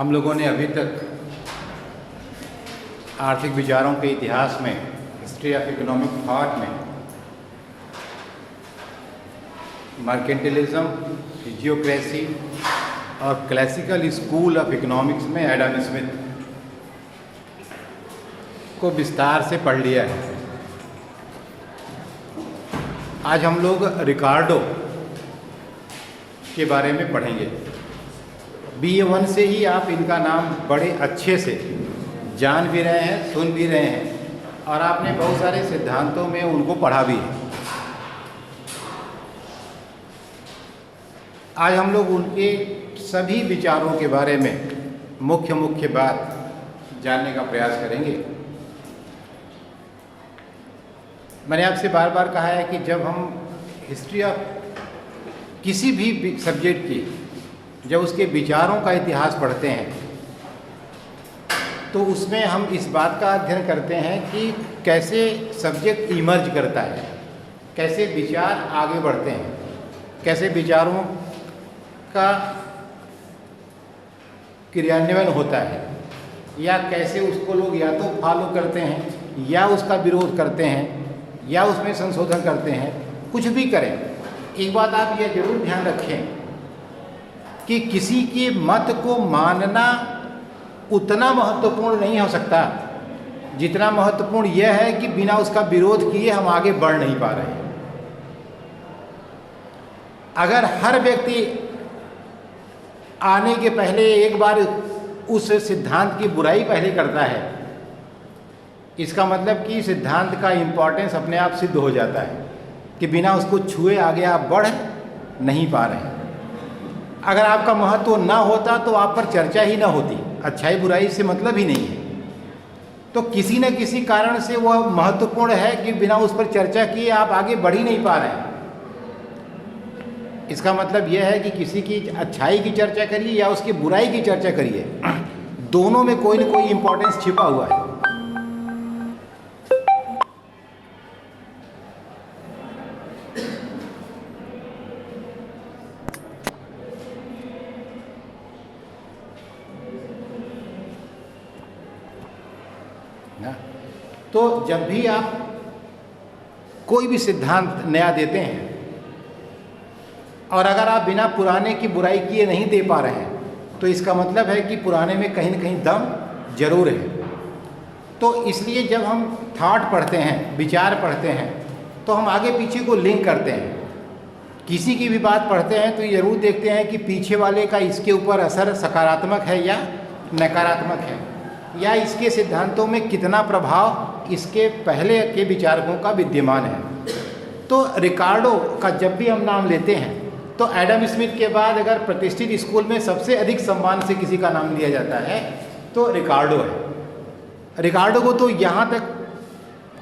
हम लोगों ने अभी तक आर्थिक विचारों के इतिहास में, हिस्ट्री ऑफ इकोनॉमिक थॉट में, मर्केंटिलिज्म, जियोक्रेसी और क्लासिकल स्कूल ऑफ इकोनॉमिक्स में एडम स्मिथ को विस्तार से पढ़ लिया है। आज हम लोग रिकार्डो के बारे में पढ़ेंगे। BA1 से ही आप इनका नाम बड़े अच्छे से जान भी रहे हैं, सुन भी रहे हैं और आपने बहुत सारे सिद्धांतों में उनको पढ़ा भी है। आज हम लोग उनके सभी विचारों के बारे में मुख्य बात जानने का प्रयास करेंगे। मैंने आपसे बार बार कहा है कि जब हम हिस्ट्री ऑफ किसी भी सब्जेक्ट की, जब उसके विचारों का इतिहास पढ़ते हैं तो उसमें हम इस बात का अध्ययन करते हैं कि कैसे सब्जेक्ट इमर्ज करता है, कैसे विचार आगे बढ़ते हैं, कैसे विचारों का क्रियान्वयन होता है, या कैसे उसको लोग या तो फॉलो करते हैं या उसका विरोध करते हैं या उसमें संशोधन करते हैं। कुछ भी करें, एक बात आप यह जरूर ध्यान रखें कि किसी के मत को मानना उतना महत्वपूर्ण नहीं हो सकता जितना महत्वपूर्ण यह है कि बिना उसका विरोध किए हम आगे बढ़ नहीं पा रहे हैं। अगर हर व्यक्ति आने के पहले एक बार उस सिद्धांत की बुराई पहले करता है, इसका मतलब कि सिद्धांत का इम्पोर्टेंस अपने आप सिद्ध हो जाता है कि बिना उसको छुए आगे आप बढ़ नहीं पा रहे हैं। अगर आपका महत्व ना होता तो आप पर चर्चा ही ना होती, अच्छाई बुराई से मतलब ही नहीं है। तो किसी न किसी कारण से वह महत्वपूर्ण है कि बिना उस पर चर्चा किए आप आगे बढ़ ही नहीं पा रहे हैं। इसका मतलब यह है कि किसी की अच्छाई की चर्चा करिए या उसकी बुराई की चर्चा करिए, दोनों में कोई न कोई इम्पोर्टेंस छिपा हुआ है। ना? तो जब भी आप कोई भी सिद्धांत नया देते हैं और अगर आप बिना पुराने की बुराई किए नहीं दे पा रहे हैं तो इसका मतलब है कि पुराने में कहीं न कहीं दम जरूर है। तो इसलिए जब हम थॉट पढ़ते हैं, विचार पढ़ते हैं, तो हम आगे पीछे को लिंक करते हैं। किसी की भी बात पढ़ते हैं तो जरूर देखते हैं कि पीछे वाले का इसके ऊपर असर सकारात्मक है या नकारात्मक है, या इसके सिद्धांतों में कितना प्रभाव इसके पहले के विचारकों का विद्यमान है। तो रिकार्डो का जब भी हम नाम लेते हैं तो एडम स्मिथ के बाद अगर प्रतिष्ठित स्कूल में सबसे अधिक सम्मान से किसी का नाम लिया जाता है तो रिकार्डो है। रिकार्डो को तो यहाँ तक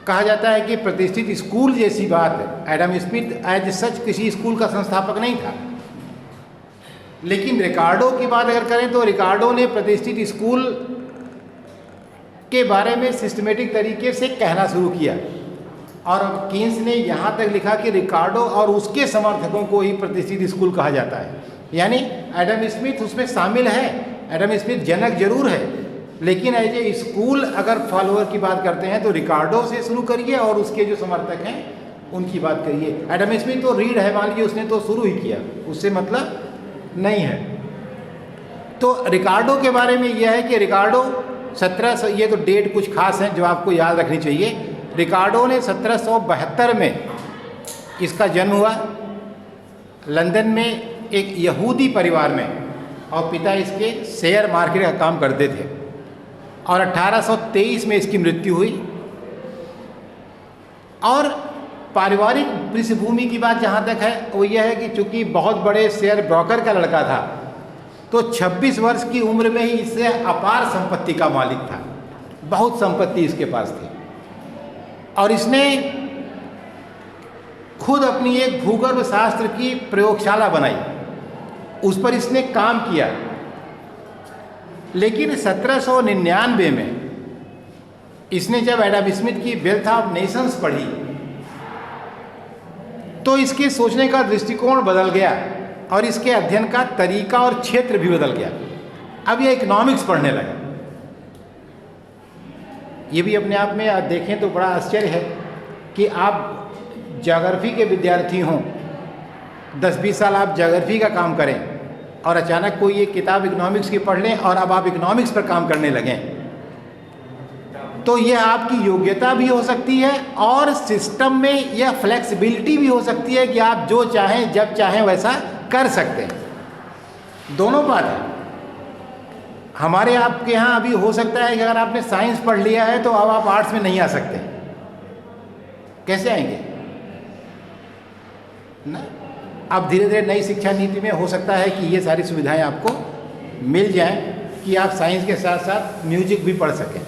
कहा जाता है कि प्रतिष्ठित स्कूल जैसी बात है। एडम स्मिथ एज सच किसी स्कूल का संस्थापक नहीं था, लेकिन रिकार्डो की बात अगर करें तो रिकार्डो ने प्रतिष्ठित स्कूल के बारे में सिस्टमेटिक तरीके से कहना शुरू किया और कीन्स ने यहाँ तक लिखा कि रिकार्डो और उसके समर्थकों को ही प्रतिष्ठित स्कूल कहा जाता है। यानी एडम स्मिथ उसमें शामिल है, एडम स्मिथ जनक जरूर है, लेकिन एज ए स्कूल अगर फॉलोअर की बात करते हैं तो रिकार्डो से शुरू करिए और उसके जो समर्थक हैं उनकी बात करिए। एडम स्मिथ तो रीड है, मान लीजिए उसने तो शुरू ही किया, उससे मतलब नहीं है। तो रिकार्डो के बारे में यह है कि रिकार्डो 1700, ये तो डेट कुछ खास है जो आपको याद रखनी चाहिए। रिकार्डो ने 1772 में इसका जन्म हुआ लंदन में एक यहूदी परिवार में, और पिता इसके शेयर मार्केट का काम करते थे, और 1823 में इसकी मृत्यु हुई। और पारिवारिक पृष्ठभूमि की बात जहाँ तक है वो यह है कि चूँकि बहुत बड़े शेयर ब्रोकर का लड़का था तो 26 वर्ष की उम्र में ही इससे अपार संपत्ति का मालिक था, बहुत संपत्ति इसके पास थी। और इसने खुद अपनी एक भूगर्भ शास्त्र की प्रयोगशाला बनाई, उस पर इसने काम किया। लेकिन 1799 में इसने जब एडम स्मिथ की वेल्थ ऑफ नेशंस पढ़ी तो इसके सोचने का दृष्टिकोण बदल गया और इसके अध्ययन का तरीका और क्षेत्र भी बदल गया। अब ये इकोनॉमिक्स पढ़ने लगे। ये भी अपने आप में आप देखें तो बड़ा आश्चर्य है कि आप ज्योग्राफी के विद्यार्थी हों, 10-20 साल आप ज्योग्राफी का काम करें और अचानक कोई एक किताब इकोनॉमिक्स की पढ़ लें और अब आप इकोनॉमिक्स पर काम करने लगें, तो ये आपकी योग्यता भी हो सकती है और सिस्टम में यह फ्लेक्सिबिलिटी भी हो सकती है कि आप जो चाहें जब चाहें वैसा कर सकते हैं। दोनों बात है। हमारे आपके यहाँ अभी हो सकता है कि अगर आपने साइंस पढ़ लिया है तो अब आप आर्ट्स में नहीं आ सकते। कैसे आएंगे ना? अब धीरे धीरे नई शिक्षा नीति में हो सकता है कि ये सारी सुविधाएं आपको मिल जाएं कि आप साइंस के साथ साथ म्यूजिक भी पढ़ सकें।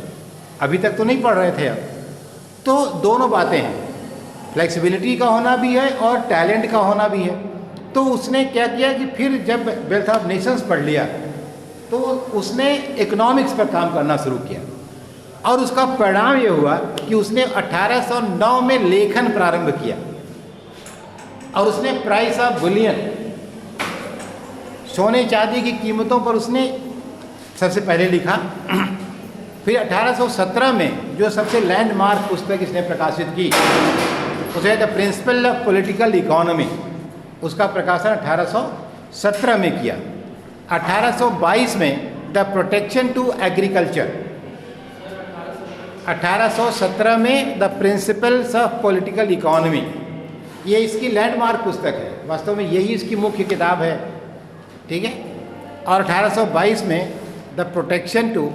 अभी तक तो नहीं पढ़ रहे थे। अब तो दोनों बातें हैं, फ्लेक्सिबिलिटी का होना भी है और टैलेंट का होना भी है। तो उसने क्या किया कि फिर जब वेल्थ ऑफ नेशंस पढ़ लिया तो उसने इकोनॉमिक्स पर काम करना शुरू किया और उसका परिणाम ये हुआ कि उसने 1809 में लेखन प्रारंभ किया और उसने प्राइस ऑफ बुलियन, सोने चांदी की कीमतों पर उसने सबसे पहले लिखा। फिर 1817 में जो सबसे लैंडमार्क पुस्तक इसने प्रकाशित की उसे the principle of political economy, उसका प्रकाशन 1817 में किया। 1822 में द प्रोटेक्शन टू एग्रीकल्चर, 1817 में the principles of political economy, ये इसकी लैंडमार्क पुस्तक है। वास्तव में यही इसकी मुख्य किताब है, ठीक है। और 1822 में द प्रोटेक्शन टू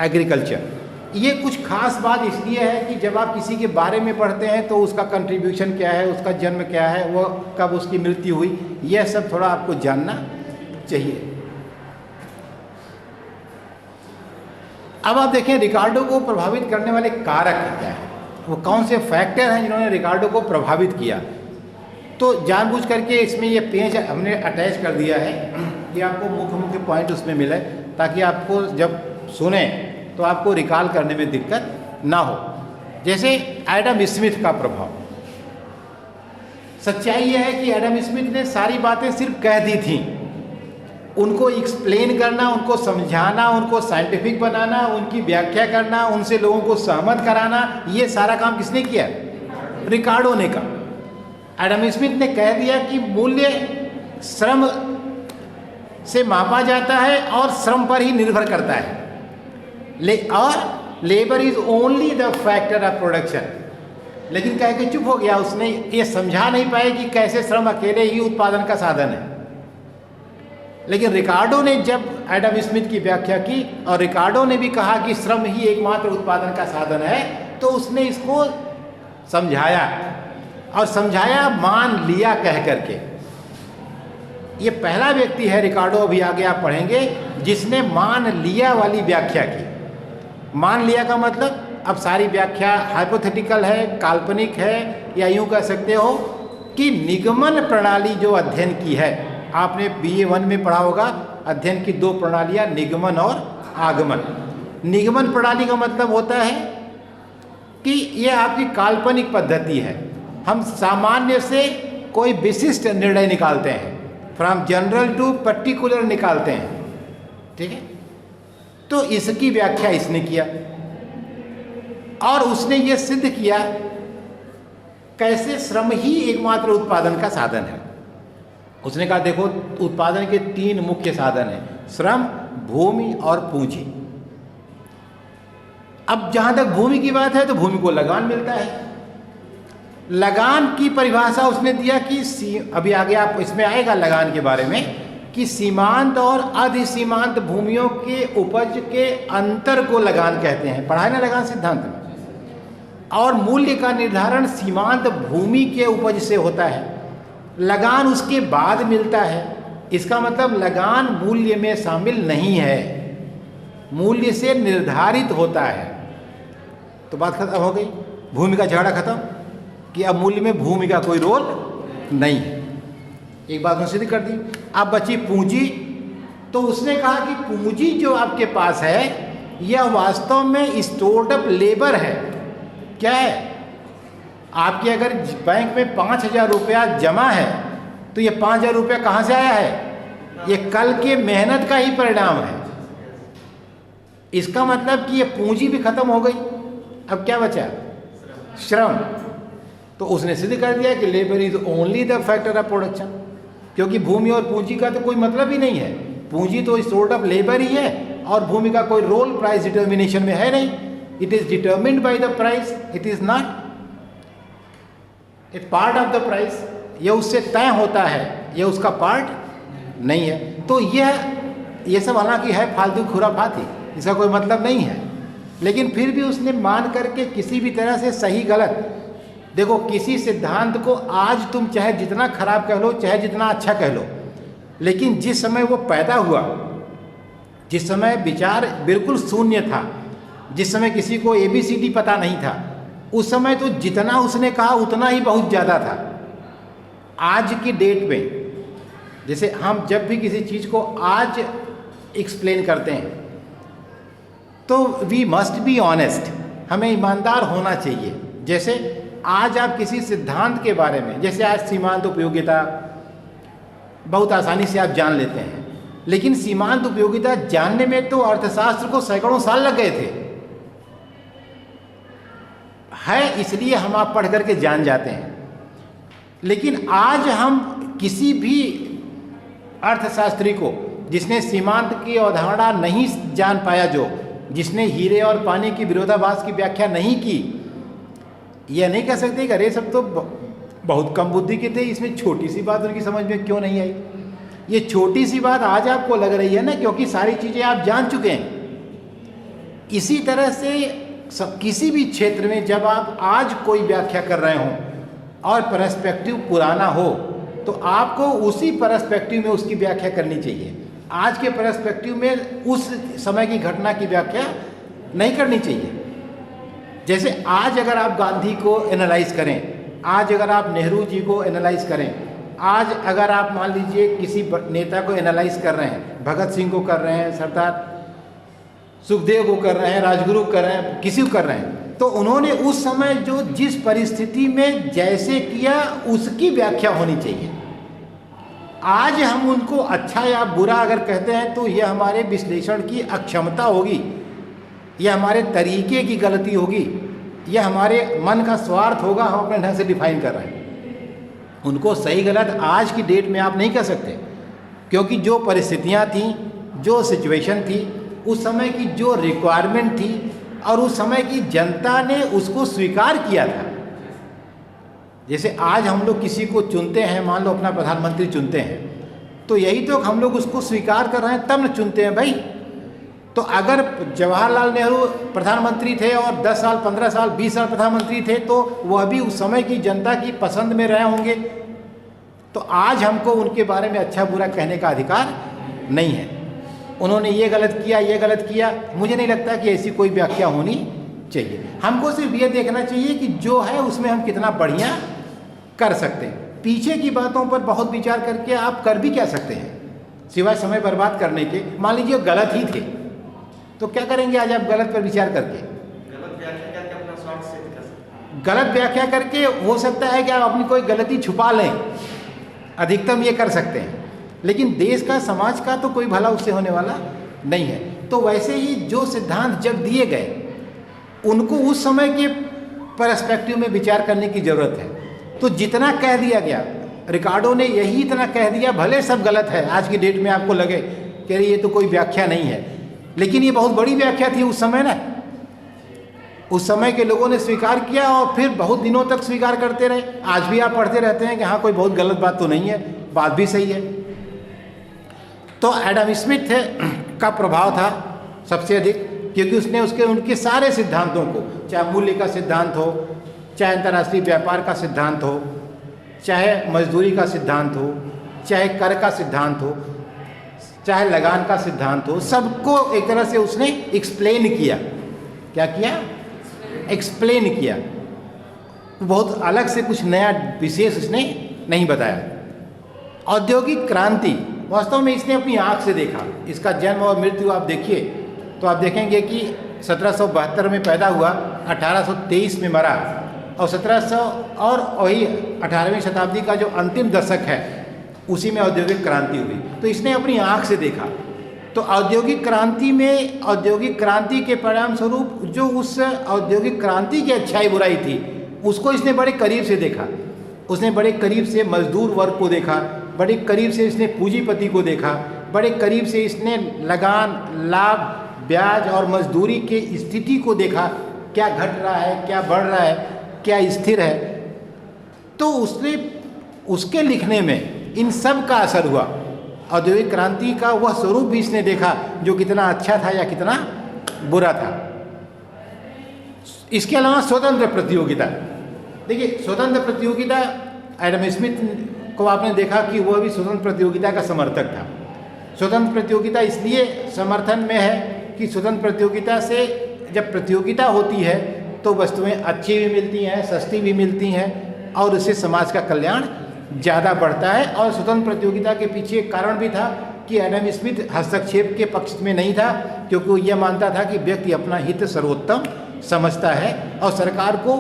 एग्रीकल्चर। ये कुछ खास बात इसलिए है कि जब आप किसी के बारे में पढ़ते हैं तो उसका कंट्रीब्यूशन क्या है, उसका जन्म क्या है, वो कब उसकी मृत्यु हुई, यह सब थोड़ा आपको जानना चाहिए। अब आप देखें रिकार्डो को प्रभावित करने वाले कारक क्या है, वो कौन से फैक्टर हैं जिन्होंने रिकार्डो को प्रभावित किया। तो जानबूझ करके इसमें ये पेज हमने अटैच कर दिया है कि आपको मुख्य मुख्य पॉइंट उसमें मिले ताकि आपको जब सुने तो आपको रिकॉल करने में दिक्कत ना हो। जैसे एडम स्मिथ का प्रभाव, सच्चाई यह है कि एडम स्मिथ ने सारी बातें सिर्फ कह दी थी, उनको एक्सप्लेन करना, उनको समझाना, उनको साइंटिफिक बनाना, उनकी व्याख्या करना, उनसे लोगों को सहमत कराना, ये सारा काम किसने किया? रिकार्डो ने कहा। एडम स्मिथ ने कह दिया कि मूल्य श्रम से मापा जाता है और श्रम पर ही निर्भर करता है, और labour is only the factor of production. लेकिन कह के चुप हो गया, उसने ये समझा नहीं पाया कि कैसे श्रम अकेले ही उत्पादन का साधन है। लेकिन रिकार्डो ने जब एडम स्मिथ की व्याख्या की और रिकार्डो ने भी कहा कि श्रम ही एकमात्र उत्पादन का साधन है, तो उसने इसको समझाया और समझाया, मान लिया कह करके। ये पहला व्यक्ति है रिकार्डो, अभी आगे आप पढ़ेंगे, जिसने मान लिया वाली व्याख्या की। मान लिया का मतलब अब सारी व्याख्या हाइपोथेटिकल है, काल्पनिक है, या यूं कह सकते हो कि निगमन प्रणाली जो अध्ययन की है, आपने BA 1 में पढ़ा होगा अध्ययन की 2 प्रणालियां, निगमन और आगमन। निगमन प्रणाली का मतलब होता है कि यह आपकी काल्पनिक पद्धति है, हम सामान्य से कोई विशिष्ट निर्णय निकालते हैं, फ्रॉम जनरल टू पर्टिकुलर निकालते हैं, ठीक है। तो इसकी व्याख्या इसने किया और उसने ये सिद्ध किया कैसे श्रम ही एकमात्र उत्पादन का साधन है। उसने कहा देखो, उत्पादन के 3 मुख्य साधन हैं, श्रम, भूमि और पूंजी। अब जहां तक भूमि की बात है तो भूमि को लगान मिलता है। लगान की परिभाषा उसने दिया कि अभी आगे आप इसमें आएगा लगान के बारे में, कि सीमांत और अधिसीमांत भूमियों के उपज के अंतर को लगान कहते हैं, पढ़ा है ना लगान सिद्धांत में। और मूल्य का निर्धारण सीमांत भूमि के उपज से होता है, लगान उसके बाद मिलता है। इसका मतलब लगान मूल्य में शामिल नहीं है, मूल्य से निर्धारित होता है। तो बात खत्म हो गई, भूमि का झगड़ा खत्म कि अब मूल्य में भूमि का कोई रोल नहीं है। एक बात सिद्ध कर दी। अब बची पूंजी। तो उसने कहा कि पूंजी जो आपके पास है यह वास्तव में स्टोर्ड अप लेबर है। क्या है? आपके अगर बैंक में 5,000 रुपया जमा है तो ये 5,000 रुपया कहाँ से आया है? ये कल के मेहनत का ही परिणाम है। इसका मतलब कि ये पूंजी भी खत्म हो गई, अब क्या बचा? श्रम। तो उसने सिद्ध कर दिया कि labour is only the factor of production, क्योंकि भूमि और पूंजी का तो कोई मतलब ही नहीं है। पूंजी तो सोर्ट ऑफ लेबर ही है और भूमि का कोई रोल प्राइस डिटर्मिनेशन में है नहीं। It is determined by the price, it is not a part of the price. यह उससे तय होता है, यह उसका पार्ट नहीं है। तो यह सब हालांकि है फालतू खुराफात ही, इसका कोई मतलब नहीं है। लेकिन फिर भी उसने मान करके किसी भी तरह से सही गलत, देखो किसी सिद्धांत को आज तुम चाहे जितना खराब कह लो, चाहे जितना अच्छा कह लो, लेकिन जिस समय वो पैदा हुआ, जिस समय विचार बिल्कुल शून्य था, जिस समय किसी को ABCD पता नहीं था, उस समय तो जितना उसने कहा उतना ही बहुत ज़्यादा था। आज की डेट में जैसे हम जब भी किसी चीज़ को आज एक्सप्लेन करते हैं तो वी मस्ट बी ऑनेस्ट, हमें ईमानदार होना चाहिए। जैसे आज आप किसी सिद्धांत के बारे में, जैसे आज सीमांत उपयोगिता बहुत आसानी से आप जान लेते हैं, लेकिन सीमांत उपयोगिता जानने में तो अर्थशास्त्र को सैकड़ों साल लग गए थे। है इसलिए हम आप पढ़ करके जान जाते हैं, लेकिन आज हम किसी भी अर्थशास्त्री को जिसने सीमांत की अवधारणा नहीं जान पाया, जो जिसने हीरे और पानी की विरोधाभास की व्याख्या नहीं की, यह नहीं कह सकते कि अरे सब तो बहुत कम बुद्धि के थे, इसमें छोटी सी बात उनकी समझ में क्यों नहीं आई। ये छोटी सी बात आज आपको लग रही है ना, क्योंकि सारी चीज़ें आप जान चुके हैं। इसी तरह से किसी भी क्षेत्र में जब आप आज कोई व्याख्या कर रहे हों और पर्सपेक्टिव पुराना हो, तो आपको उसी पर्सपेक्टिव में उसकी व्याख्या करनी चाहिए। आज के पर्सपेक्टिव में उस समय की घटना की व्याख्या नहीं करनी चाहिए। जैसे आज अगर आप गांधी को एनालाइज करें, आज अगर आप नेहरू जी को एनालाइज करें, आज अगर आप मान लीजिए किसी नेता को एनालाइज कर रहे हैं, भगत सिंह को कर रहे हैं, सरदार सुखदेव को कर रहे हैं, राजगुरु को कर रहे हैं, किसी को कर रहे हैं, तो उन्होंने उस समय जो जिस परिस्थिति में जैसे किया उसकी व्याख्या होनी चाहिए। आज हम उनको अच्छा या बुरा अगर कहते हैं तो यह हमारे विश्लेषण की अक्षमता होगी, यह हमारे तरीके की गलती होगी, यह हमारे मन का स्वार्थ होगा, हम अपने ढंग से डिफाइन कर रहे हैं। उनको सही गलत आज की डेट में आप नहीं कह सकते, क्योंकि जो परिस्थितियाँ थीं, जो सिचुएशन थी, उस समय की जो रिक्वायरमेंट थी और उस समय की जनता ने उसको स्वीकार किया था। जैसे आज हम लोग किसी को चुनते हैं, मान लो अपना प्रधानमंत्री चुनते हैं, तो यही तो हम लोग उसको स्वीकार कर रहे हैं तब न चुनते हैं भाई। तो अगर जवाहरलाल नेहरू प्रधानमंत्री थे और 10 साल 15 साल 20 साल प्रधानमंत्री थे, तो वह भी उस समय की जनता की पसंद में रहे होंगे, तो आज हमको उनके बारे में अच्छा बुरा कहने का अधिकार नहीं है। उन्होंने ये गलत किया, ये गलत किया, मुझे नहीं लगता कि ऐसी कोई व्याख्या होनी चाहिए। हमको सिर्फ ये देखना चाहिए कि जो है उसमें हम कितना बढ़िया कर सकते हैं। पीछे की बातों पर बहुत विचार करके आप कर भी क्या सकते हैं, सिवाय समय बर्बाद करने के। मान लीजिए गलत ही थे, तो क्या करेंगे आज आप गलत पर विचार करके? गलत व्याख्या करके अपना स्वार्थ सिद्ध कर सकते हैं। गलत व्याख्या करके हो सकता है कि आप अपनी कोई गलती छुपा लें, अधिकतम ये कर सकते हैं, लेकिन देश का समाज का तो कोई भला उससे होने वाला नहीं है। तो वैसे ही जो सिद्धांत जब दिए गए उनको उस समय के पर्सपेक्टिव में विचार करने की ज़रूरत है। तो जितना कह दिया गया, रिकार्डो ने यही इतना कह दिया, भले सब गलत है, आज की डेट में आपको लगे कि ये तो कोई व्याख्या नहीं है, लेकिन ये बहुत बड़ी व्याख्या थी उस समय ना। उस समय के लोगों ने स्वीकार किया और फिर बहुत दिनों तक स्वीकार करते रहे। आज भी आप पढ़ते रहते हैं कि हाँ कोई बहुत गलत बात तो नहीं है, बात भी सही है। तो एडम स्मिथ का प्रभाव था सबसे अधिक, क्योंकि उसने उनके सारे सिद्धांतों को, चाहे मूल्य का सिद्धांत हो, चाहे अंतर्राष्ट्रीय व्यापार का सिद्धांत हो, चाहे मजदूरी का सिद्धांत हो, चाहे कर का सिद्धांत हो, चाहे लगान का सिद्धांत हो, सबको एक तरह से उसने एक्सप्लेन किया। क्या किया? एक्सप्लेन किया। बहुत अलग से कुछ नया विशेष उसने नहीं बताया। औद्योगिक क्रांति वास्तव में इसने अपनी आँख से देखा। इसका जन्म और मृत्यु आप देखिए तो आप देखेंगे कि 1772 में पैदा हुआ, 1823 में मरा, और 1700 और वही 18वीं शताब्दी का जो अंतिम दशक है उसी में औद्योगिक क्रांति हुई। तो इसने अपनी आँख से देखा। तो औद्योगिक क्रांति में, औद्योगिक क्रांति के परिणाम स्वरूप जो उस औद्योगिक क्रांति की अच्छाई बुराई थी उसको इसने बड़े करीब से देखा। उसने बड़े करीब से मजदूर वर्ग को देखा, बड़े करीब से इसने पूंजीपति को देखा, बड़े करीब से इसने लगान, लाभ, ब्याज और मजदूरी के स्थिति को देखा, क्या घट रहा है, क्या बढ़ रहा है, क्या स्थिर है। तो उसने, उसके लिखने में इन सब का असर हुआ। औद्योगिक क्रांति का वह स्वरूप भी इसने देखा जो कितना अच्छा था या कितना बुरा था। इसके अलावा स्वतंत्र प्रतियोगिता, देखिए स्वतंत्र प्रतियोगिता, एडम स्मिथ को आपने देखा कि वह भी स्वतंत्र प्रतियोगिता का समर्थक था। स्वतंत्र प्रतियोगिता इसलिए समर्थन में है कि स्वतंत्र प्रतियोगिता से जब प्रतियोगिता होती है तो वस्तुएं अच्छी भी मिलती हैं, सस्ती भी मिलती हैं और उससे समाज का कल्याण ज़्यादा बढ़ता है। और स्वतंत्र प्रतियोगिता के पीछे एक कारण भी था कि एडम स्मिथ हस्तक्षेप के पक्ष में नहीं था, क्योंकि वो यह मानता था कि व्यक्ति अपना हित सर्वोत्तम समझता है और सरकार को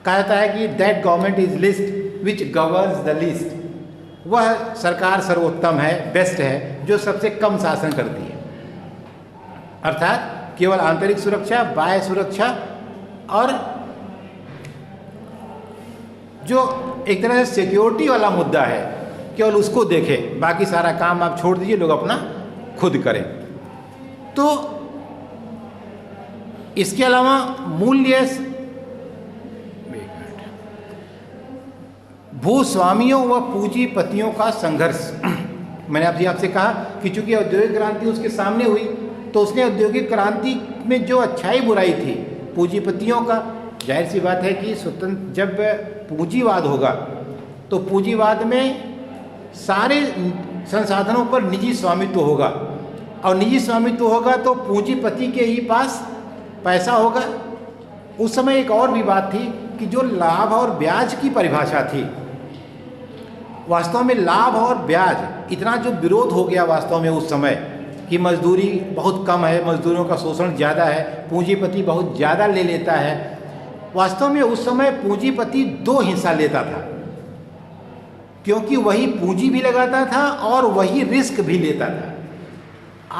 कहता है कि that government is list which governs the least, वह सरकार सर्वोत्तम है, बेस्ट है, जो सबसे कम शासन करती है। अर्थात केवल आंतरिक सुरक्षा, बाह्य सुरक्षा और जो एक तरह से सिक्योरिटी वाला मुद्दा है केवल उसको देखें, बाकी सारा काम आप छोड़ दीजिए, लोग अपना खुद करें। तो इसके अलावा मूल्य, भूस्वामियों व पूंजीपतियों का संघर्ष। मैंने आपसे कहा कि चूंकि औद्योगिक क्रांति उसके सामने हुई तो उसने औद्योगिक क्रांति में जो अच्छाई बुराई थी पूंजीपतियों का, जाहिर सी बात है कि स्वतंत्र जब पूंजीवाद होगा तो पूंजीवाद में सारे संसाधनों पर निजी स्वामित्व होगा और निजी स्वामित्व होगा तो पूंजीपति के ही पास पैसा होगा। उस समय एक और भी बात थी कि जो लाभ और ब्याज की परिभाषा थी, वास्तव में लाभ और ब्याज इतना जो विरोध हो गया वास्तव में उस समय कि मजदूरी बहुत कम है, मजदूरों का शोषण ज़्यादा है, पूंजीपति बहुत ज़्यादा ले लेता है। वास्तव में उस समय पूंजीपति दो हिस्सा लेता था, क्योंकि वही पूंजी भी लगाता था और वही रिस्क भी लेता था।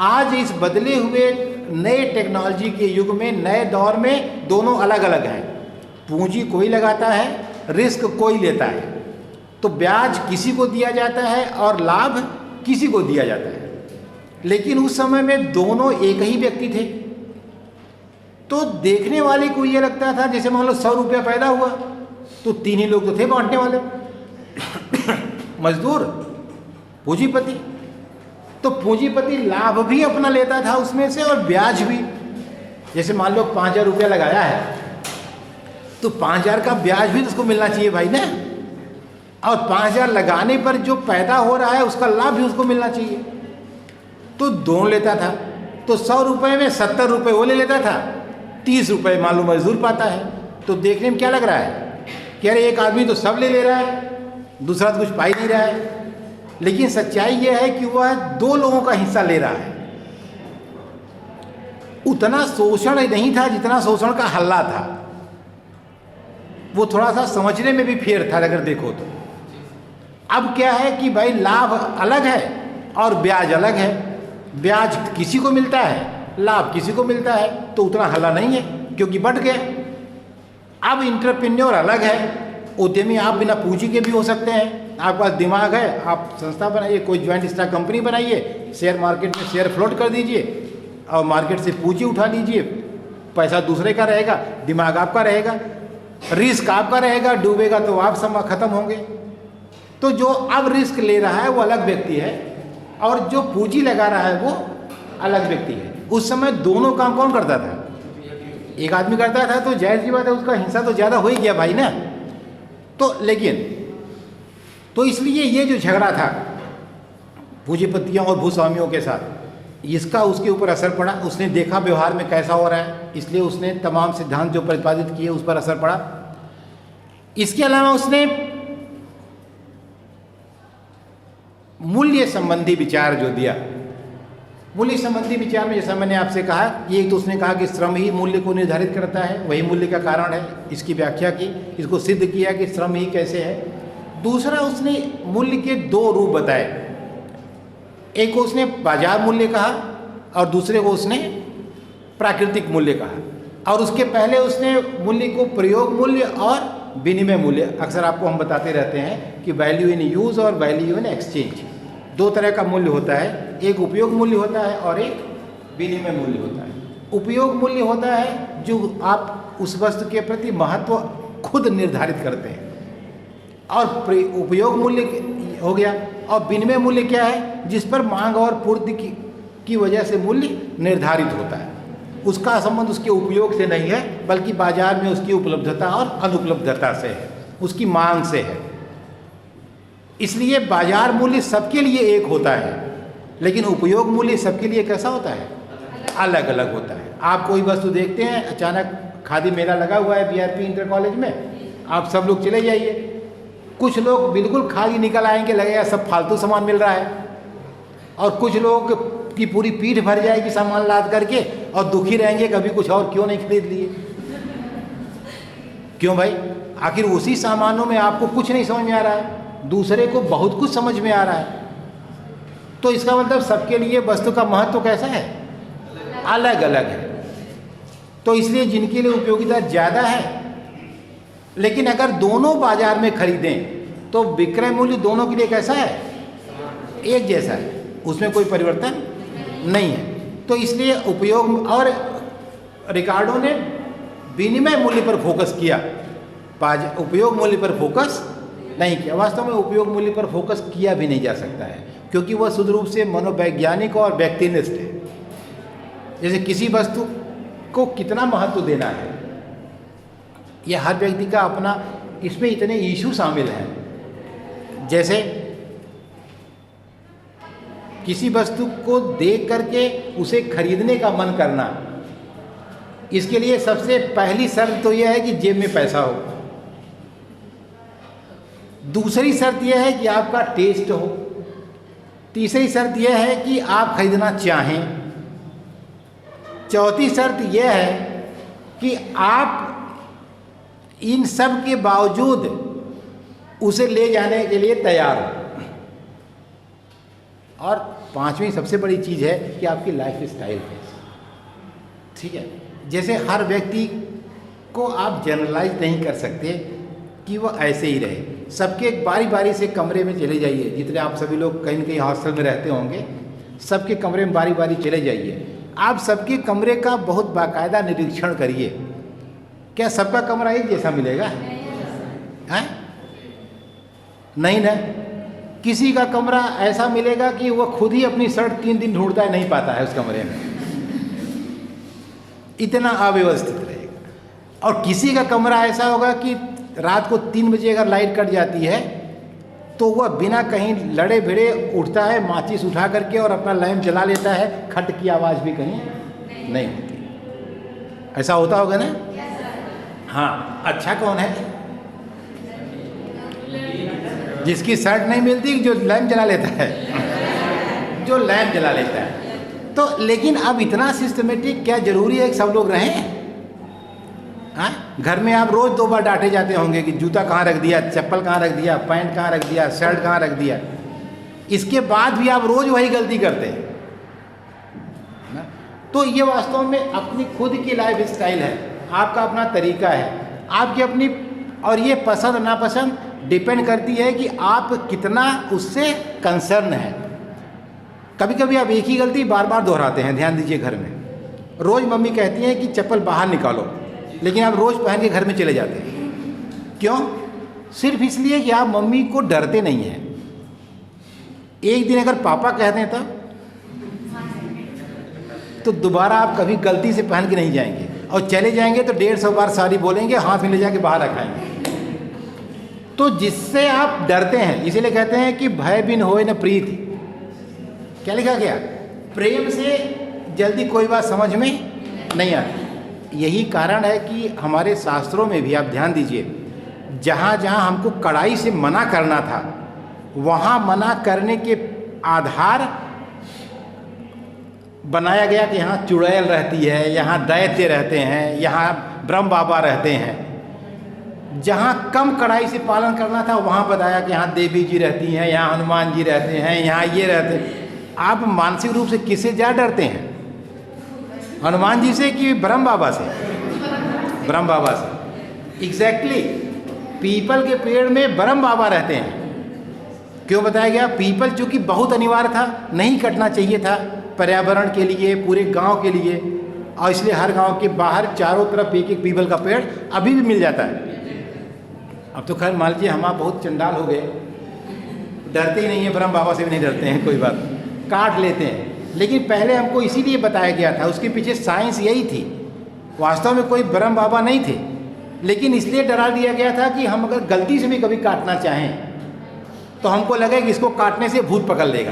आज इस बदले हुए नए टेक्नोलॉजी के युग में, नए दौर में दोनों अलग अलग हैं। पूंजी कोई लगाता है, रिस्क कोई लेता है। तो ब्याज किसी को दिया जाता है और लाभ किसी को दिया जाता है, लेकिन उस समय में दोनों एक ही व्यक्ति थे। तो देखने वाले को ये लगता था जैसे मान लो 100 रुपया पैदा हुआ तो 3 ही लोग तो थे बांटने वाले, मजदूर, पूंजीपति। तो पूंजीपति लाभ भी अपना लेता था उसमें से और ब्याज भी। जैसे मान लो 5,000 रुपया लगाया है तो 5,000 का ब्याज भी उसको मिलना चाहिए भाई ना, और 5,000 लगाने पर जो पैदा हो रहा है उसका लाभ भी उसको मिलना चाहिए। तो दोनों लेता था। तो 100 रुपये में 70 रुपये वो ले लेता था, 30 रुपये मान लो मजदूर पाता है। तो देखने में क्या लग रहा है कि अरे एक आदमी तो सब ले ले रहा है, दूसरा तो कुछ पा ही नहीं रहा है। लेकिन सच्चाई यह है कि वह 2 लोगों का हिस्सा ले रहा है। उतना शोषण नहीं था जितना शोषण का हल्ला था। वो थोड़ा सा समझने में भी फेर था अगर देखो तो। अब क्या है कि भाई लाभ अलग है और ब्याज अलग है। ब्याज किसी को मिलता है, लाभ किसी को मिलता है, तो उतना हल्ला नहीं है क्योंकि बढ़ गया। अब इंटरप्रेन्योर अलग है, उद्यमी आप बिना पूंजी के भी हो सकते हैं। आपके पास दिमाग है, आप संस्था बनाइए, कोई ज्वाइंट स्टॉक कंपनी बनाइए, शेयर मार्केट में शेयर फ्लोट कर दीजिए और मार्केट से पूंजी उठा लीजिए। पैसा दूसरे का रहेगा, दिमाग आपका रहेगा, रिस्क आपका रहेगा, डूबेगा तो आप सब खत्म होंगे। तो जो अब रिस्क ले रहा है वो अलग व्यक्ति है और जो पूंजी लगा रहा है वो अलग व्यक्ति है। उस समय दोनों काम कौन करता था? एक आदमी करता था, तो जाहिर सी बात है उसका हिस्सा तो ज़्यादा हो ही गया भाई ना। तो लेकिन तो इसलिए ये जो झगड़ा था पूंजीपतियों और भूस्वामियों के साथ, इसका उसके ऊपर असर पड़ा। उसने देखा व्यवहार में कैसा हो रहा है, इसलिए उसने तमाम सिद्धांत जो प्रतिपादित किए उस पर असर पड़ा। इसके अलावा उसने मूल्य संबंधी विचार जो दिया, मूल्य संबंधी विचार में जैसा मैंने आपसे कहा, ये तो उसने कहा कि श्रम ही मूल्य को निर्धारित करता है, वही मूल्य का कारण है। इसकी व्याख्या की, इसको सिद्ध किया कि श्रम ही कैसे है। दूसरा उसने मूल्य के दो रूप बताए, एक को उसने बाजार मूल्य कहा और दूसरे को उसने प्राकृतिक मूल्य कहा, और उसके पहले उसने मूल्य को प्रयोग मूल्य और विनिमय मूल्य, अक्सर आपको हम बताते रहते हैं कि वैल्यू इन यूज़ और वैल्यू इन एक्सचेंज, दो तरह का मूल्य होता है, एक उपयोग मूल्य होता है और एक विनिमय मूल्य होता है। उपयोग मूल्य होता है जो आप उस वस्तु के प्रति महत्व खुद निर्धारित करते हैं, और उपयोग मूल्य हो गया, और विनिमय मूल्य क्या है, जिस पर मांग और पूर्ति की वजह से मूल्य निर्धारित होता है। उसका संबंध उसके उपयोग से नहीं है, बल्कि बाजार में उसकी उपलब्धता और अनुपलब्धता से है, उसकी मांग से है। इसलिए बाजार मूल्य सबके लिए एक होता है, लेकिन उपयोग मूल्य सबके लिए कैसा होता है, अलग अलग होता है। आप कोई वस्तु देखते हैं, अचानक खादी मेला लगा हुआ है बीआरपी इंटर कॉलेज में, आप सब लोग चले जाइए, कुछ लोग बिल्कुल खाली निकल आएंगे, लगेगा सब फालतू सामान मिल रहा है, और कुछ लोग की पूरी पीठ भर जाएगी सामान लाद करके, और दुखी रहेंगे कभी कुछ और क्यों नहीं खरीद लिए। क्यों भाई, आखिर उसी सामानों में आपको कुछ नहीं समझ में आ रहा है, दूसरे को बहुत कुछ समझ में आ रहा है। तो इसका मतलब सबके लिए वस्तु का महत्व कैसा है, अलग अलग है। तो इसलिए जिनके लिए उपयोगिता ज़्यादा है, लेकिन अगर दोनों बाजार में खरीदें तो विक्रय मूल्य दोनों के लिए कैसा है, एक जैसा है, उसमें कोई परिवर्तन नहीं है। तो इसलिए उपयोग, और रिकार्डो ने विनिमय मूल्य पर फोकस किया, उपयोग मूल्य पर फोकस नहीं किया। वास्तव में उपयोग मूल्य पर फोकस किया भी नहीं जा सकता है, क्योंकि वह शुद्ध रूप से मनोवैज्ञानिक और व्यक्तिनिष्ठ है। जैसे किसी वस्तु को कितना महत्व देना है, यह हर व्यक्ति का अपना, इसमें इतने इशू शामिल हैं। जैसे किसी वस्तु को देख करके उसे खरीदने का मन करना, इसके लिए सबसे पहली शर्त तो यह है कि जेब में पैसा हो, दूसरी शर्त यह है कि आपका टेस्ट हो, तीसरी शर्त यह है कि आप खरीदना चाहें, चौथी शर्त यह है कि आप इन सब के बावजूद उसे ले जाने के लिए तैयार हो, और पांचवी सबसे बड़ी चीज़ है कि आपकी लाइफ स्टाइल है। ठीक है, जैसे हर व्यक्ति को आप जनरलाइज नहीं कर सकते कि वह ऐसे ही रहे, सबके बारी बारी से कमरे में चले जाइए, जितने आप सभी लोग कहीं न कहीं हॉस्टल में रहते होंगे, सबके कमरे में बारी बारी चले जाइए, आप सबके कमरे का बहुत बाकायदा निरीक्षण करिए। क्या सबका कमरा एक जैसा मिलेगा, हैं? नहीं ना, किसी का कमरा ऐसा मिलेगा कि वह खुद ही अपनी शर्ट 3 दिन ढूंढता है, नहीं पाता है उस कमरे में, इतना अव्यवस्थित रहेगा। और किसी का कमरा ऐसा होगा कि रात को 3 बजे अगर लाइट कट जाती है तो वह बिना कहीं लड़े भिड़े उठता है, माचिस उठा करके और अपना लैंप जला लेता है, खट की आवाज़ भी कहीं नहीं होती। ऐसा होता होगा ना? हाँ, अच्छा कौन है? जिसकी शर्ट नहीं मिलती, जो लैंप जला लेता है, जो लैंप जला लेता है। तो लेकिन अब इतना सिस्टमेटिक क्या ज़रूरी है कि सब लोग रहें? हाँ, घर में आप रोज़ 2 बार डांटे जाते होंगे कि जूता कहाँ रख दिया, चप्पल कहाँ रख दिया, पैंट कहाँ रख दिया, शर्ट कहाँ रख दिया। इसके बाद भी आप रोज़ वही गलती करते हैं ना? तो ये वास्तव में अपनी खुद की लाइफ स्टाइल है, आपका अपना तरीका है, आपकी अपनी, और ये पसंद नापसंद डिपेंड करती है कि आप कितना उससे कंसर्न है। कभी कभी आप एक ही गलती बार बार दोहराते हैं। ध्यान दीजिए, घर में रोज़ मम्मी कहती हैं कि चप्पल बाहर निकालो, लेकिन आप रोज़ पहन के घर में चले जाते हैं। क्यों? सिर्फ इसलिए कि आप मम्मी को डरते नहीं हैं। एक दिन अगर पापा कहते हैं तो दोबारा आप कभी गलती से पहन के नहीं जाएंगे, और चले जाएंगे तो 150 बार सॉरी बोलेंगे, हाथ में ले जाके बाहर रखाएंगे। तो जिससे आप डरते हैं, इसीलिए कहते हैं कि भय बिन होए न प्रीति। क्या लिखा गया? प्रेम से जल्दी कोई बात समझ में नहीं आती। यही कारण है कि हमारे शास्त्रों में भी आप ध्यान दीजिए, जहाँ जहाँ हमको कड़ाई से मना करना था, वहाँ मना करने के आधार बनाया गया कि यहाँ चुड़ैल रहती है, यहाँ दैत्य रहते हैं, यहाँ ब्रह्म बाबा रहते हैं। जहाँ कम कड़ाई से पालन करना था वहाँ बताया कि यहाँ देवी जी रहती हैं, यहाँ हनुमान जी रहते हैं, यहाँ ये रहते हैं। आप मानसिक रूप से किससे ज़्यादा डरते हैं, हनुमान जी से कि ब्रह्म बाबा से? ब्रह्म बाबा से। एग्जैक्टली पीपल के पेड़ में ब्रह्म बाबा रहते हैं। क्यों बताया गया? पीपल चूँकि बहुत अनिवार्य था, नहीं कटना चाहिए था पर्यावरण के लिए, पूरे गांव के लिए, और इसलिए हर गांव के बाहर चारों तरफ एक एक पीपल का पेड़ अभी भी मिल जाता है। अब तो खैर मान लीजिए हम आप बहुत चंडाल हो गए, डरते ही नहीं है, ब्रह्म बाबा से भी नहीं डरते हैं, कोई बात, काट लेते हैं। लेकिन पहले हमको इसीलिए बताया गया था, उसके पीछे साइंस यही थी। वास्तव में कोई ब्रह्म बाबा नहीं थे, लेकिन इसलिए डरा दिया गया था कि हम अगर गलती से भी कभी काटना चाहें तो हमको लगे कि इसको काटने से भूत पकड़ लेगा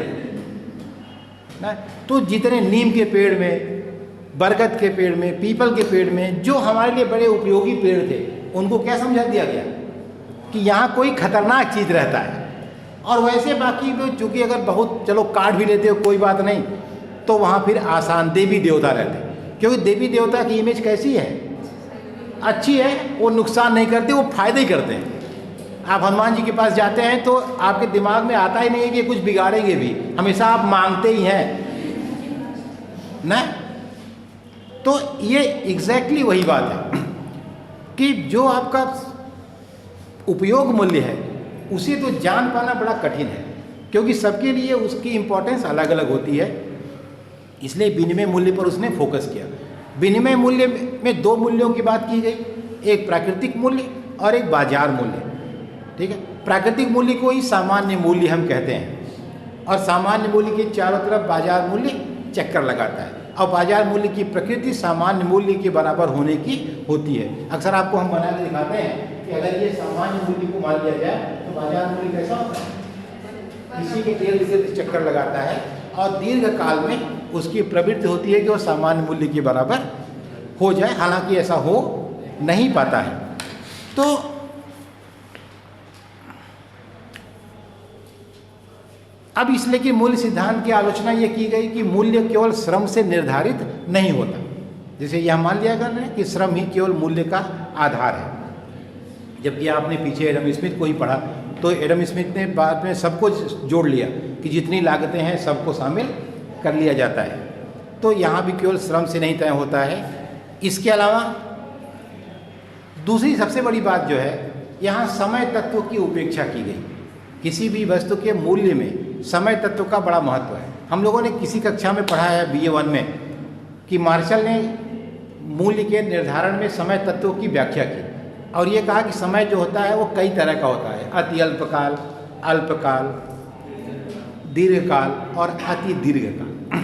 ना। तो जितने नीम के पेड़ में, बरगद के पेड़ में, पीपल के पेड़ में, जो हमारे लिए बड़े उपयोगी पेड़ थे, उनको क्या समझा दिया गया कि यहाँ कोई खतरनाक चीज़ रहता है। और वैसे बाकी तो चूँकि अगर बहुत चलो काट भी लेते हो कोई बात नहीं, तो वहाँ फिर आसान देवी देवता रहते, क्योंकि देवी देवता की इमेज कैसी है, अच्छी है, वो नुकसान नहीं करते, वो फायदे ही करते हैं। आप हनुमान जी के पास जाते हैं तो आपके दिमाग में आता ही नहीं है कि कुछ बिगाड़ेंगे भी, हमेशा आप मांगते ही हैं ना। तो ये एग्जैक्टली वही बात है कि जो आपका उपयोग मूल्य है उसे तो जान पाना बड़ा कठिन है, क्योंकि सबके लिए उसकी इम्पोर्टेंस अलग अलग होती है। इसलिए विनिमय मूल्य पर उसने फोकस किया। विनिमय मूल्य में दो मूल्यों की बात की गई, एक प्राकृतिक मूल्य और एक बाजार मूल्य। ठीक है, प्राकृतिक मूल्य को ही सामान्य मूल्य हम कहते हैं, और सामान्य मूल्य के चारों तरफ बाजार मूल्य चक्कर लगाता है। और बाजार मूल्य की प्रकृति सामान्य मूल्य के बराबर होने की होती है। अक्सर आपको हम बना के दिखाते हैं कि अगर ये सामान्य मूल्य को मान लिया जाए तो बाजार मूल्य कैसा होता है, इसी के इर्द गिर्द चक्कर लगाता है, और दीर्घ काल में उसकी प्रवृत्ति होती है कि वो सामान्य मूल्य के बराबर हो जाए, हालांकि ऐसा हो नहीं पाता है। तो अब इसलिए कि मूल्य सिद्धांत की आलोचना ये की गई कि मूल्य केवल श्रम से निर्धारित नहीं होता। जैसे यह मान लिया गया है कि श्रम ही केवल मूल्य का आधार है, जबकि आपने पीछे एडम स्मिथ को ही पढ़ा, तो एडम स्मिथ ने बाद में सबको जोड़ लिया कि जितनी लागतें हैं सबको शामिल कर लिया जाता है। तो यहाँ भी केवल श्रम से नहीं तय होता है। इसके अलावा दूसरी सबसे बड़ी बात जो है, यहाँ समय तत्व की उपेक्षा की गई। किसी भी वस्तु के मूल्य में समय तत्व का बड़ा महत्व है। हम लोगों ने किसी कक्षा में पढ़ा है BA 1 में कि मार्शल ने मूल्य के निर्धारण में समय तत्व की व्याख्या की, और ये कहा कि समय जो होता है वो कई तरह का होता है, अति अल्पकाल, अल्पकाल, दीर्घकाल और अति दीर्घकाल।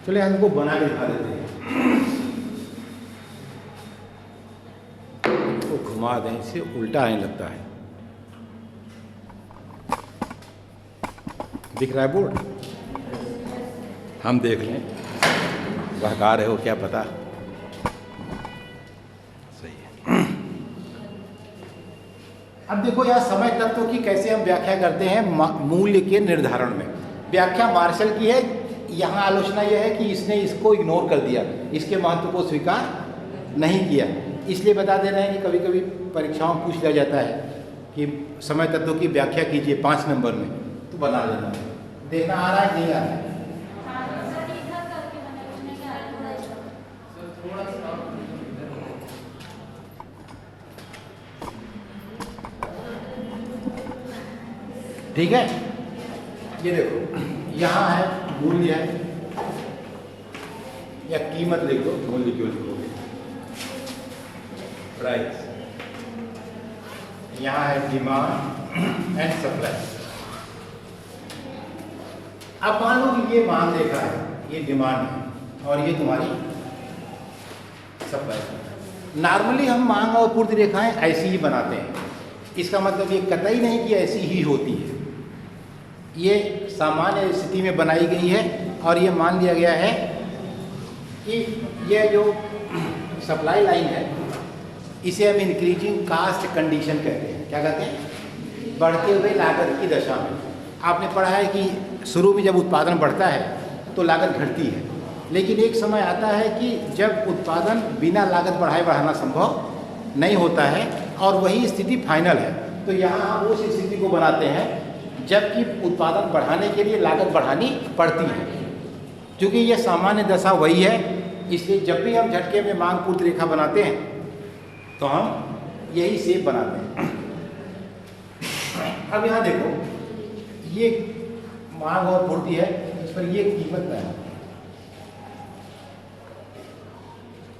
चलिए हमको बना के दिखा देते हैं, तो घुमा दें, इससे उल्टा आने लगता है। दिख रहा है बोर्ड? हम देख लें, बहका रहे हो क्या पता। सही है। अब देखो यहाँ समय तत्व की कैसे हम व्याख्या करते हैं मूल्य के निर्धारण में। व्याख्या मार्शल की है, यहाँ आलोचना यह है कि इसने इसको इग्नोर कर दिया, इसके महत्व को स्वीकार नहीं किया। इसलिए बता दे रहे हैं कि कभी कभी परीक्षाओं में पूछ लिया जाता है कि समय तत्व की व्याख्या कीजिए 5 नंबर में, तो बना लेना, देखना आ रहा है नहीं आ रहा है। ठीक है, ये देखो यहाँ है मूल्य है, या कीमत लिख दो, मूल्य क्यों लिखोगे, प्राइस। यहाँ है डिमांड एंड सप्लाई। अब मान लो कि ये मांग रेखा है, ये डिमांड है, और ये तुम्हारी सप्लाई। नॉर्मली हम मांग और पूर्ति रेखाएं ऐसी ही बनाते हैं। इसका मतलब ये कतई नहीं कि ऐसी ही होती है, ये सामान्य स्थिति में बनाई गई है। और ये मान लिया गया है कि ये जो सप्लाई लाइन है इसे हम इंक्रीजिंग कास्ट कंडीशन कहते हैं। क्या कहते हैं? बढ़ते हुए लागत की दशा में। आपने पढ़ा है कि शुरू में जब उत्पादन बढ़ता है तो लागत घटती है, लेकिन एक समय आता है कि जब उत्पादन बिना लागत बढ़ाए बढ़ाना संभव नहीं होता है, और वही स्थिति फाइनल है। तो यहाँ हम उस स्थिति को बनाते हैं जबकि उत्पादन बढ़ाने के लिए लागत बढ़ानी पड़ती है। क्योंकि ये सामान्य दशा वही है, इसलिए जब भी हम झटके में मांग पूर्ति रेखा बनाते हैं तो हम यही शेप बनाते हैं। अब यहाँ देखो, ये मांग और पूर्ति है, इस पर ये कीमत तय है।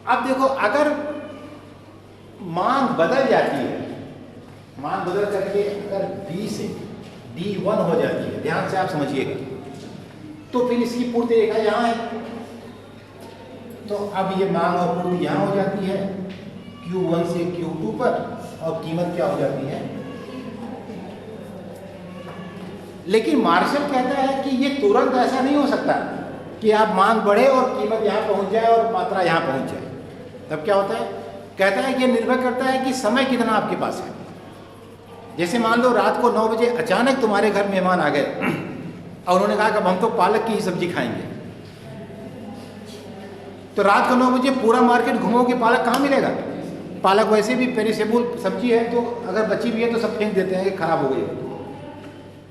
अब देखो, अगर मांग बदल जाती है, मांग बदल करके अगर D से D1 हो जाती है, ध्यान से आप समझिएगा, तो फिर इसकी पूर्ति रेखा यहाँ है। तो अब ये मांग और पूर्ति यहाँ हो जाती है Q1 से Q2 पर, और कीमत क्या हो जाती है। लेकिन मार्शल कहता है कि ये तुरंत ऐसा नहीं हो सकता कि आप मांग बढ़े और कीमत यहाँ पहुँच जाए और मात्रा यहाँ पहुँच जाए। तब क्या होता है, कहता है कि ये निर्भर करता है कि समय कितना आपके पास है। जैसे मान लो रात को 9 बजे अचानक तुम्हारे घर मेहमान आ गए और उन्होंने कहा कि अब हम तो पालक की ही सब्जी खाएंगे, तो रात को 9 बजे पूरा मार्केट घूमोगे, पालक कहाँ मिलेगा। पालक वैसे भी पेरिसेबल सब्जी है, तो अगर बची भी है तो सब फेंक देते हैं कि खराब हो गई।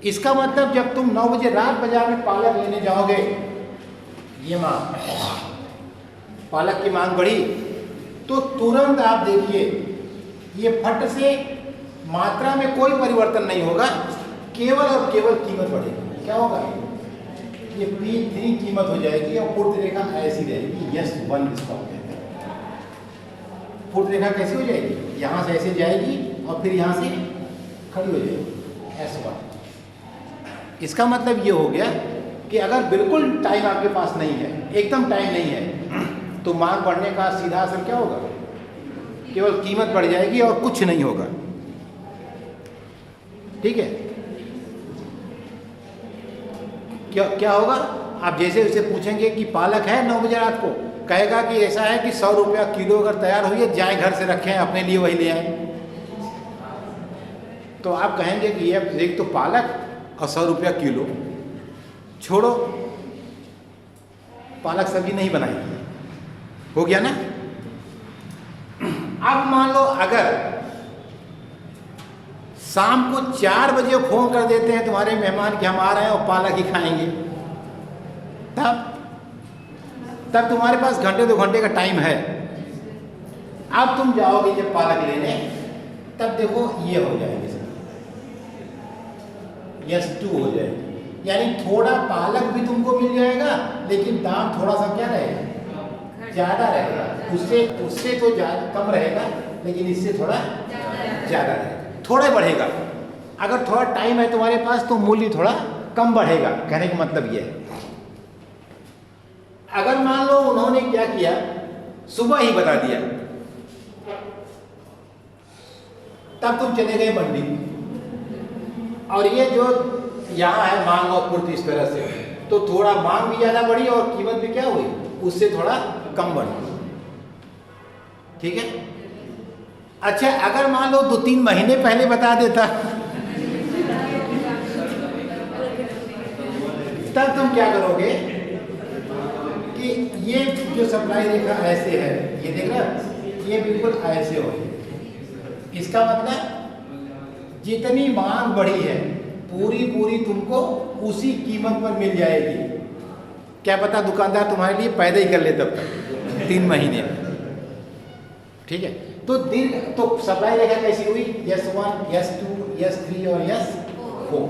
इसका मतलब जब तुम 9 बजे रात बाजार में पालक लेने जाओगे, ये मांग, पालक की मांग बढ़ी, तो तुरंत आप देखिए ये फट से मात्रा में कोई परिवर्तन नहीं होगा, केवल और केवल कीमत बढ़ेगी। क्या होगा, ये P3 कीमत हो जाएगी और पूर्ति रेखा ऐसी रहेगी, S1 इसका कहते हैं। पूर्ति रेखा कैसी हो जाएगी, यहाँ से ऐसे जाएगी और फिर यहाँ से खड़ी हो जाएगी, S1। इसका मतलब ये हो गया कि अगर बिल्कुल टाइम आपके पास नहीं है, एकदम टाइम नहीं है, तो मांग बढ़ने का सीधा असर क्या होगा, केवल कीमत बढ़ जाएगी और कुछ नहीं होगा। ठीक है, क्या होगा, आप जैसे उसे पूछेंगे कि पालक है 9 बजे रात को, कहेगा कि ऐसा है कि 100 रुपया किलो अगर तैयार हुई है, जाएं घर से रखें, अपने लिए वही ले आए। तो आप कहेंगे कि ये एक तो पालक और 100 रुपया किलो, छोड़ो, पालक सब्जी नहीं बनाएगी। हो गया ना। अब मान लो अगर शाम को 4 बजे फोन कर देते हैं तुम्हारे मेहमान कि हम आ रहे हैं और पालक ही खाएंगे, तब तुम्हारे पास घंटे 2 घंटे का टाइम है। अब तुम जाओगे जब पालक लेने, तब देखो ये हो जाएगी, S2 हो जाएगी, यानी थोड़ा पालक भी तुमको मिल जाएगा, लेकिन दाम थोड़ा सा क्या रहेगा, ज़्यादा रहेगा। उससे तो कम रहेगा, लेकिन इससे थोड़ा ज़्यादा रहेगा, थोड़ा बढ़ेगा। अगर थोड़ा टाइम है तुम्हारे पास तो मूल्य थोड़ा कम बढ़ेगा, कहने का मतलब ये है। अगर मान लो उन्होंने क्या किया, सुबह ही बता दिया, तब तुम चले गए मंडी, और ये जो यहाँ है मांग और पूर्ति इस तरह से, तो थोड़ा मांग भी ज़्यादा बढ़ी और कीमत भी क्या हुई, उससे थोड़ा कम बढ़ी। ठीक है। अच्छा, अगर मान लो 2-3 महीने पहले बता देता, तब तुम क्या करोगे कि ये जो सप्लाई रेखा ऐसे है, ये देख रहे हो, ये बिल्कुल ऐसे हो। इसका मतलब जितनी मांग बढ़ी है पूरी तुमको उसी कीमत पर मिल जाएगी। क्या पता दुकानदार तुम्हारे लिए पैदा ही कर ले तब तक 3 महीने में। ठीक है, तो सप्लाई रेखा कैसी हुई, S1, S2, S3 और S4।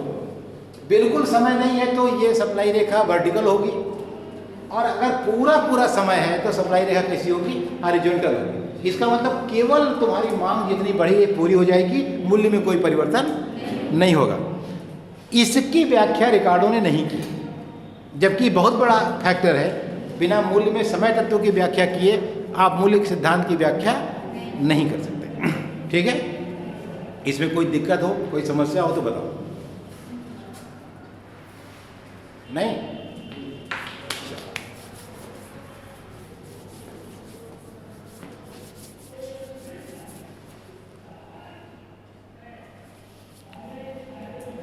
बिल्कुल समय नहीं है तो ये सप्लाई रेखा वर्टिकल होगी, और अगर पूरा समय है तो सप्लाई रेखा कैसी होगी, हॉरिजॉन्टल होगी। इसका मतलब केवल तुम्हारी मांग जितनी बढ़ी है पूरी हो जाएगी, मूल्य में कोई परिवर्तन नहीं होगा। इसकी व्याख्या रिकार्डो ने नहीं की, जबकि बहुत बड़ा फैक्टर है। बिना मूल्य में समय तत्व की व्याख्या किए आप मूल्य के सिद्धांत की व्याख्या नहीं कर सकते। ठीक है, इसमें कोई दिक्कत हो, कोई समस्या हो तो बताओ। नहीं,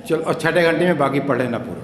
चलो, और 6 घंटे में बाकी पढ़ लेना पूरा।